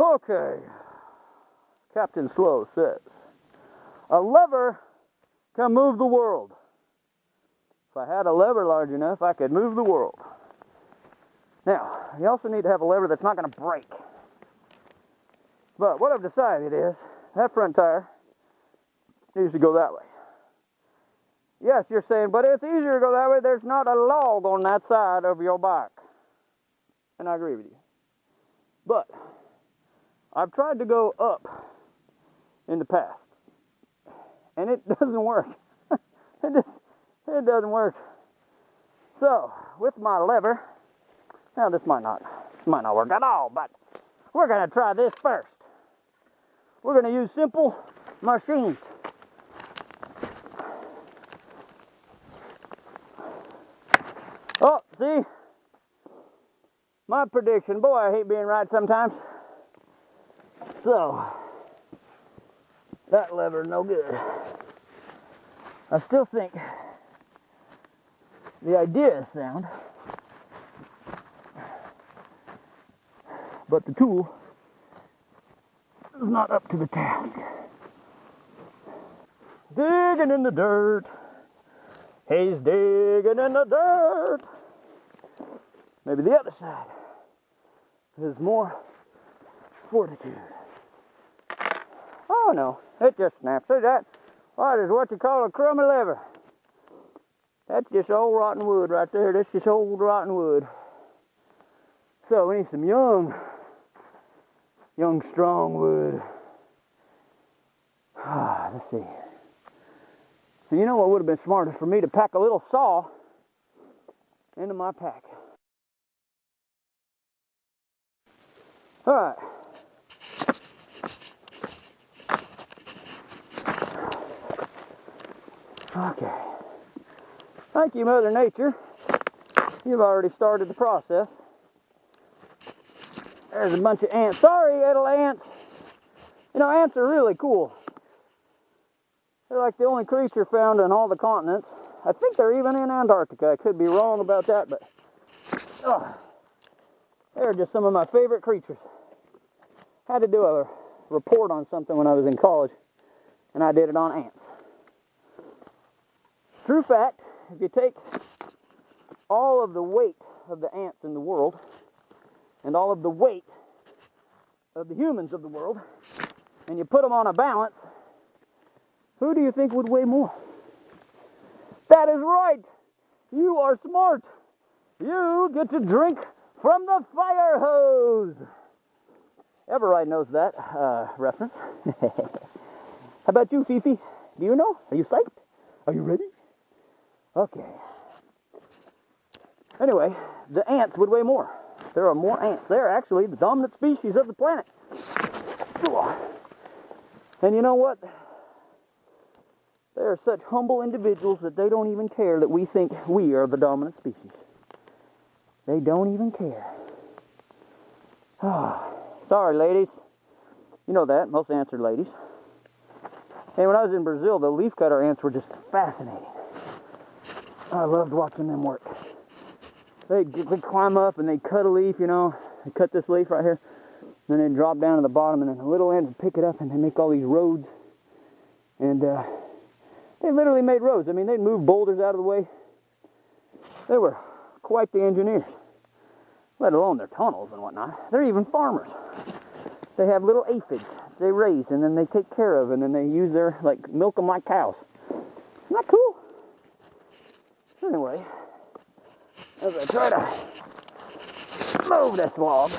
Okay. Captain Slow says, a lever can move the world. If I had a lever large enough, I could move the world. Now, you also need to have a lever that's not going to break. But what I've decided is, that front tire needs to go that way. Yes, you're saying, but it's easier to go that way. There's not a log on that side of your bike. And I agree with you. But I've tried to go up in the past. And it doesn't work. It doesn't work. So, with my lever, now this might not work at all, but we're going to try this first. We're going to use simple machines. Oh, see? My prediction. Boy, I hate being right sometimes. So, that lever, no good. I still think the idea is sound, but the tool is not up to the task. Digging in the dirt. He's digging in the dirt. Maybe the other side is more fortitude. Oh no, it just snaps. See that? That is what you call a crummy lever. That's just old rotten wood right there. That's just old rotten wood. So we need some young strong wood. Let's see. So you know what would have been smarter for me to pack a little saw into my pack. All right. Okay. Thank you, Mother Nature. You've already started the process. There's a bunch of ants. Sorry, little ants. You know, ants are really cool. They're like the only creature found on all the continents. I think they're even in Antarctica. I could be wrong about that, but they're just some of my favorite creatures. I had to do a report on something when I was in college, and I did it on ants. True fact, if you take all of the weight of the ants in the world and all of the weight of the humans of the world, and you put them on a balance, who do you think would weigh more? That is right. You are smart. You get to drink from the fire hose. Everybody knows that reference. How about you, Fifi? Do you know? Are you psyched? Are you ready? Okay. Anyway, the ants would weigh more. There are more ants. They are actually the dominant species of the planet. And you know what? They are such humble individuals that they don't even care that we think we are the dominant species. They don't even care. Sorry, ladies. You know that. Most ants are ladies. And when I was in Brazil, the leafcutter ants were just fascinating. I loved watching them work. They'd climb up and they'd cut a leaf, you know. They cut this leaf right here. Then they'd drop down to the bottom, and then the little ant would pick it up and they'd make all these roads. And they literally made roads. I mean, they'd move boulders out of the way. They were quite the engineers, let alone their tunnels and whatnot. They're even farmers. They have little aphids they raise, and then they take care of, and then they use their, milk them like cows. Isn't that cool? Anyway, as I try to move this log,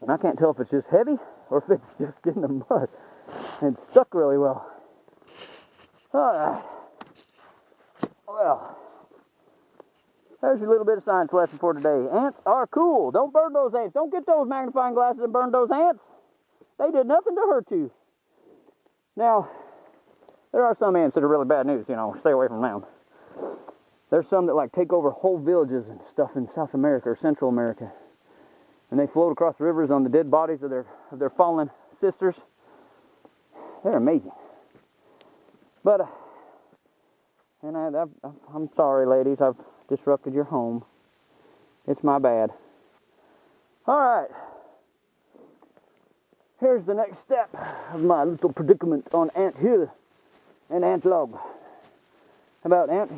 and I can't tell if it's just heavy or if it's just in the mud, and it's stuck really well. Alright. Well, there's your little bit of science lesson for today. Ants are cool. Don't burn those ants. Don't get those magnifying glasses and burn those ants. They did nothing to hurt you. Now, there are some ants that are really bad news, you know. Stay away from them. There's some that take over whole villages and stuff in South America or Central America. And they float across rivers on the dead bodies of their fallen sisters. They're amazing. But, and I'm sorry, ladies. I've disrupted your home. It's my bad. All right. here's the next step of my little predicament on ant hill and ant log. How about ant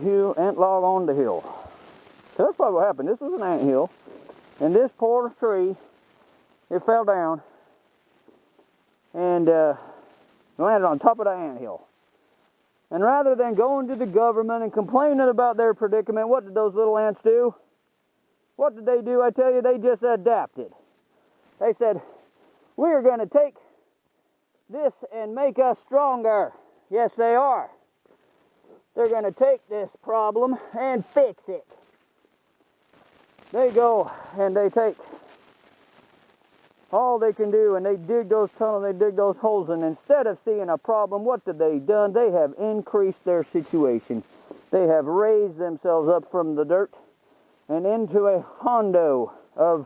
log on the hill? So that's probably what happened. This was an ant hill, and this poor tree, it fell down and landed on top of the ant hill. And rather than going to the government and complaining about their predicament, what did those little ants do? What did they do? I tell you, they just adapted. They said, we're going to take this and make us stronger. Yes, they are. They're going to take this problem and fix it. They go and they take all they can do, and they dig those tunnels, they dig those holes, and instead of seeing a problem, what have they done? They have increased their situation. They have raised themselves up from the dirt and into a hondo of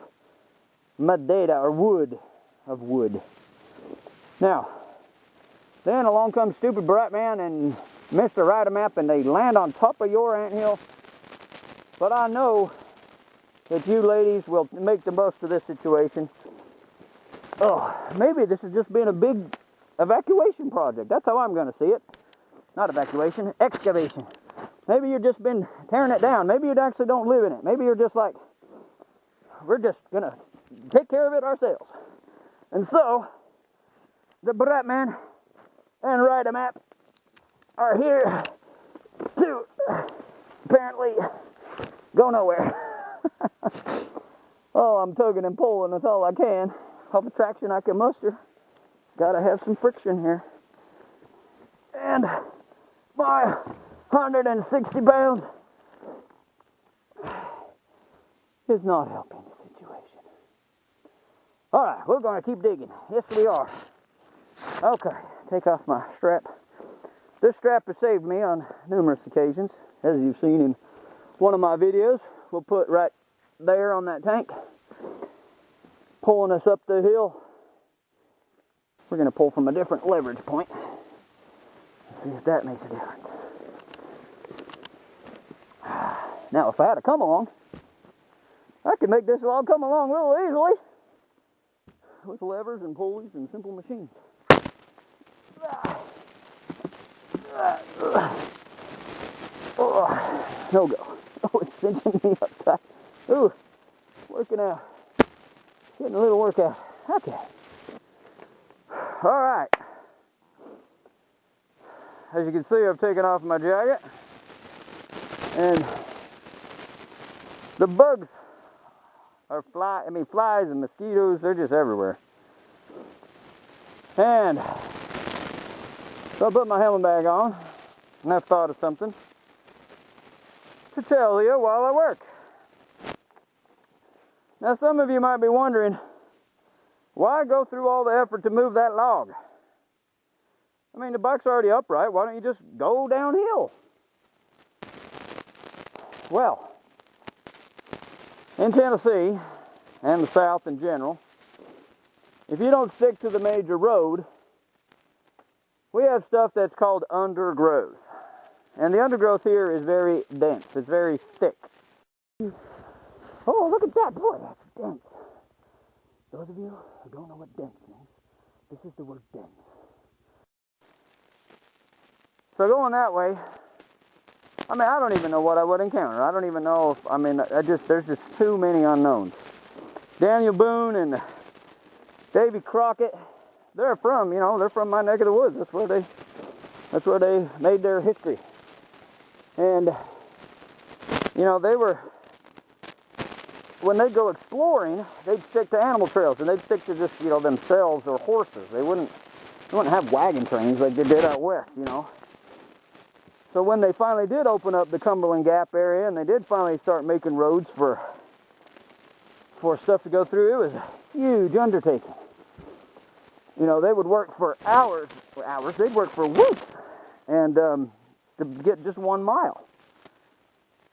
madera, or wood, Now, then along comes stupid bright man and Mr. AMAP, and they land on top of your anthill. But I know that you ladies will make the most of this situation. Oh, maybe this has just been a big evacuation project. That's how I'm going to see it. Not evacuation, excavation. Maybe you've just been tearing it down. Maybe you actually don't live in it. Maybe you're just like, we're just going to take care of it ourselves. And so, the Bratman and AMAP are here to apparently go nowhere. Oh, I'm tugging and pulling. That's all I can. All the traction I can muster. Gotta have some friction here. And my 160 pounds is not helping the situation. All right, we're gonna keep digging. Yes, we are. Okay, take off my strap. This strap has saved me on numerous occasions, as you've seen in one of my videos. We'll put right there on that tank, pulling us up the hill. We're going to pull from a different leverage point. Let's see if that makes a difference. Now, if I had to come along, I could make this log come along real easily with levers and pulleys and simple machines. Oh, no go. Oh, it's cinching me up tight. Ooh, working out. Getting a little workout. Okay. All right. As you can see, I've taken off my jacket, and the bugs are flies and mosquitoes. They're just everywhere. And so I put my helmet bag on, and I've thought of something to tell you while I work. Now, some of you might be wondering, why go through all the effort to move that log? I mean, the bike's already upright. Why don't you just go downhill? Well, in Tennessee and the South in general, if you don't stick to the major road, we have stuff that's called undergrowth. And the undergrowth here is very dense. It's very thick. Oh, look at that. Boy, that's dense. Those of you who don't know what dense means, this is the word dense. So going that way, I mean, I don't even know what I would encounter. I don't even know if, I mean, there's just too many unknowns. Daniel Boone and Davy Crockett, they're from my neck of the woods. That's where they made their history. And, you know, when they go exploring, they'd stick to animal trails, and they'd stick to just, you know, themselves or horses. They wouldn't have wagon trains like they did out west, you know. So when they finally did open up the Cumberland Gap area, and they did finally start making roads for stuff to go through, it was a huge undertaking. You know, they would work for hours, they'd work for weeks, and to get just 1 mile.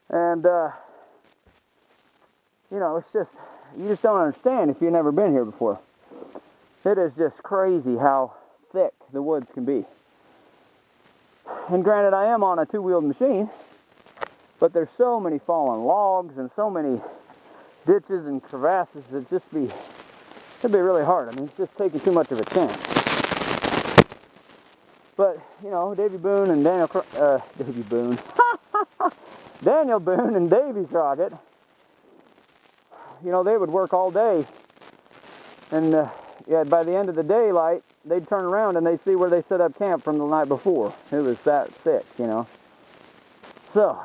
And, you know, it's just, you just don't understand if you've never been here before. It is just crazy how thick the woods can be. And granted, I am on a two-wheeled machine, but there's so many fallen logs and so many ditches and crevasses that just be It'd be really hard. I mean, it's just taking too much of a chance. But, you know, Davy Boone and Daniel Boone and Davy Crockett, you know, they would work all day. And yeah, by the end of the daylight, they'd turn around and they'd see where they set up camp from the night before. It was that thick, you know. So,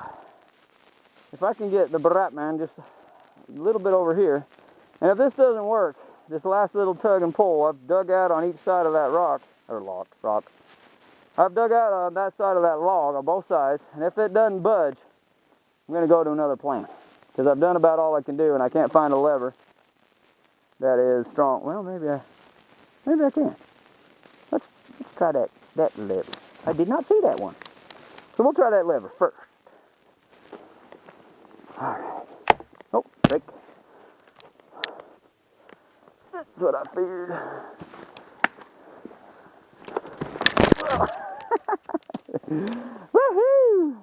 if I can get the Bratman just a little bit over here, and if this doesn't work, this last little tug and pull, I've dug out on each side of that rock. I've dug out on that side of that log on both sides, and if it doesn't budge, I'm going to go to another plant. Because I've done about all I can do, and I can't find a lever that is strong. Well, maybe I can. Let's try that lever. I did not see that one. So we'll try that lever first. All right. Oh, break. That's what I figured. Woohoo!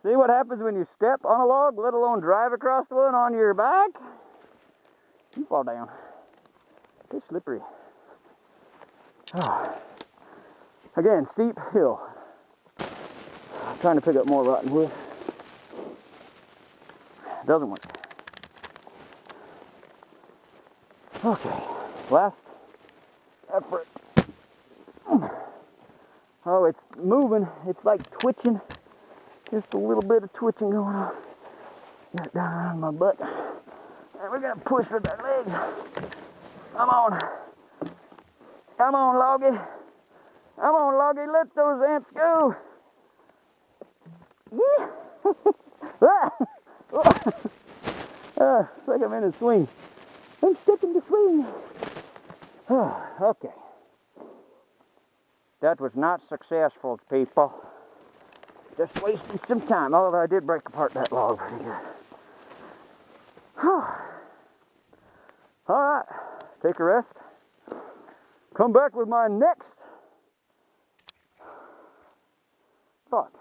See what happens when you step on a log, let alone drive across one on your back? You fall down. It's slippery. Oh. Again, steep hill. I'm trying to pick up more rotten wood. Doesn't work. Okay, last effort. Oh, it's moving. It's like twitching. Just a little bit of twitching going on. Got it down around my butt. And we're gonna push with our legs. Come on. Come on, Loggy. Come on, Loggy. Let those ants go. Yeah. It's like I'm in a swing. I'm stuck in the swing. Okay. That was not successful, people. Just wasting some time, although I did break apart that log pretty good. Alright, take a rest. Come back with my next thought.